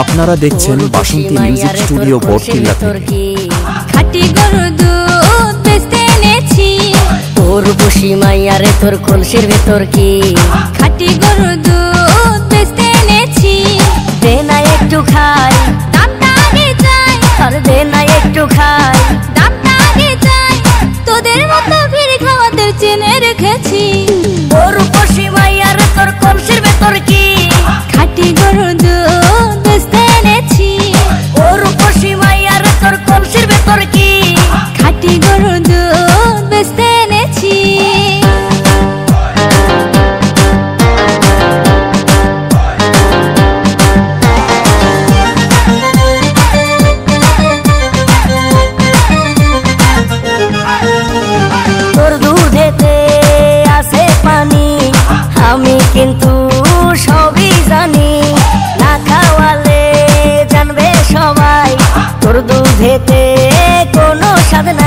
আপনারা দেখছেন বাসন্তী music studio বরকিল্লা থেকে। খাঁটি গরুর দুধ বেচতে এনেছি, তোর বসি মাইয়ারে তোর কলসির ভেতর কি? খাঁটি গরুর দুধ বেচতে এনেছি, দে না একটু খাই, দামটা আগে চাই, আর দে না একটু খাই, দামটা আগে চাই। তোদের মতো ভিড় খাওয়াদের চেনে রেখেছি, তোর বসি মাইয়ারে তোর কলসির ভেতর কি? খাঁটি গরুর দুধ বেচতে এনেছি, তোর বসি মাইয়ারে তোর কলসির ভেতর কি? খাঁটি গরুর দুধ বেচতে এনেছি। তোর দুধেতে আছে পানি, আমি কিন্তু সবই জানি, না খাওয়ালে জানবে সবাই তোর দুধেতে কোনো স্বাদ নাই।